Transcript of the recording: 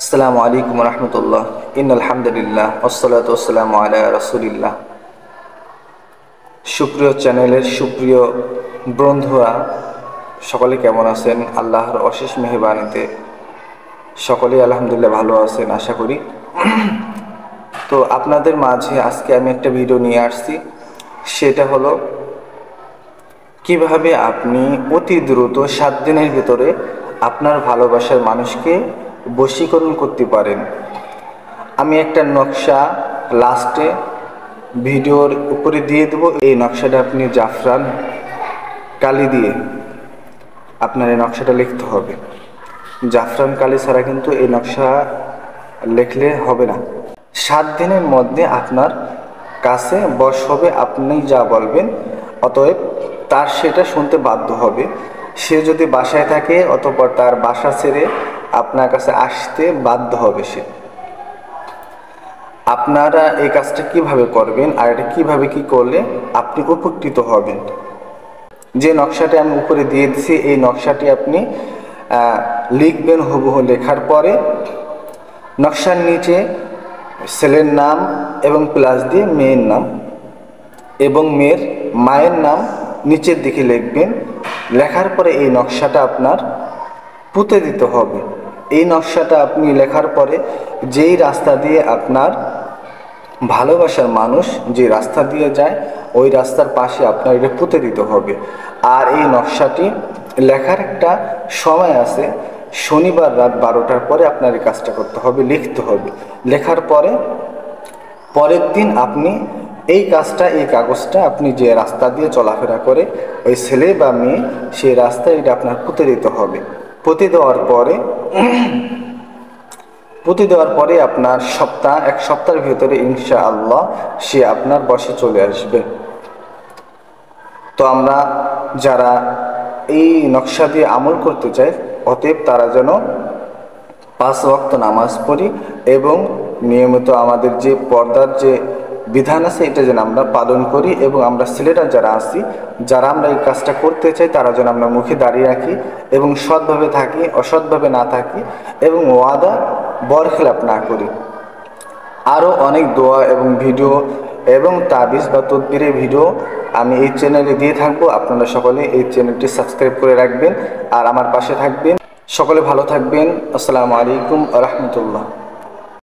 আসসালামু আলাইকুম রহমতুল্লাহ। আলহামদুলিল্লাহ ওয়াসসালাতু ওয়াসসালামু আলা রাসূলিল্লাহ। সুপ্রিয় চ্যানেলের সুপ্রিয় বন্ধুরা, সকলে কেমন আছেন? আল্লাহর অশেষ মেহেরবানিতে সকলেই আলহামদুলিল্লাহ ভালো আছেন আশা করি। তো আপনাদের মাঝে আজকে আমি একটা ভিডিও নিয়ে আসছি, সেটা হলো কিভাবে আপনি অতি দ্রুত 7 দিনের ভিতরে আপনার ভালোবাসার মানুষকে বশীকরণ করতে পারেন। আমি একটা নকশা লাস্টে ভিডিওর উপরে দিয়ে দেব। এই নকশাটা আপনি জাফরান কালি দিয়ে আপনার এই নকশাটা লিখতে হবে। জাফরান কালি ছাড়া কিন্তু এই নকশা লিখলে হবে না। 7 দিনের মধ্যে আপনার কাছে বশ হবে, আপনি যা বলবেন অতএব তার সেটা শুনতে বাধ্য হবে। সে যদি বাসায় থাকে অতঃপর তার বাসা ছেড়ে আপনার কাছে আসতে বাধ্য হবে সে। আপনারা এই কাজটা কিভাবে করবেন আর এটা কিভাবে কি করলে আপনি উপকৃত হবেন, যে নকশাটি আমি উপরে দিয়ে দিছি এই নকশাটি আপনি লিখবেন। হুবহু লেখার পরে নকশার নিচে ছেলের নাম এবং প্লাস দিয়ে মেয়ের নাম এবং মেয়ের মায়ের নাম নিচের দিকে লিখবেন। লেখার পরে এই নকশাটা আপনার পুঁতে দিতে হবে। এই নকশাটা আপনি লেখার পরে যেই রাস্তা দিয়ে আপনার ভালোবাসার মানুষ যে রাস্তা দিয়ে যায় ওই রাস্তার পাশে আপনার এটা পুঁতে দিতে হবে। আর এই নকশাটি লেখার একটা সময় আছে, শনিবার রাত 12টার পরে আপনার এই কাজটা করতে হবে, লিখতে হবে। লেখার পরে পরের দিন আপনি এই কাজটা, এই কাগজটা আপনি যে রাস্তা দিয়ে চলাফেরা করে ওই ছেলে বা মেয়ে সেই রাস্তায় এটা আপনার পুঁতে দিতে হবে। পুঁতে দেওয়ার পরে আপনার এক সপ্তাহের ভিতরে ইনশাআল্লাহ সে আপনার বশে চলে আসবে। তো আমরা যারা এই নকশা দিয়ে আমল করতে চাই অতএব তারা যেন 5 ওয়াক্ত নামাজ পড়ি এবং নিয়মিত আমাদের যে পর্দার যে বিধান আছে এটা যেন আমরা পালন করি। এবং আমরা ছেলেরা যারা আছি, যারা আমরা এই কাজটা করতে চাই তারা যেন আমরা মুখে দাঁড়িয়ে রাখি এবং সৎভাবে থাকি, অসৎভাবে না থাকি এবং ওয়াদা বরখেলাপ না করি। আরও অনেক দোয়া এবং ভিডিও এবং তাবিজ বা তদবিরের ভিডিও আমি এই চ্যানেলে দিয়ে থাকবো। আপনারা সকলে এই চ্যানেলটি সাবস্ক্রাইব করে রাখবেন আর আমার পাশে থাকবেন। সকলে ভালো থাকবেন। আসসালামু আলাইকুম রহমতুল্লাহ।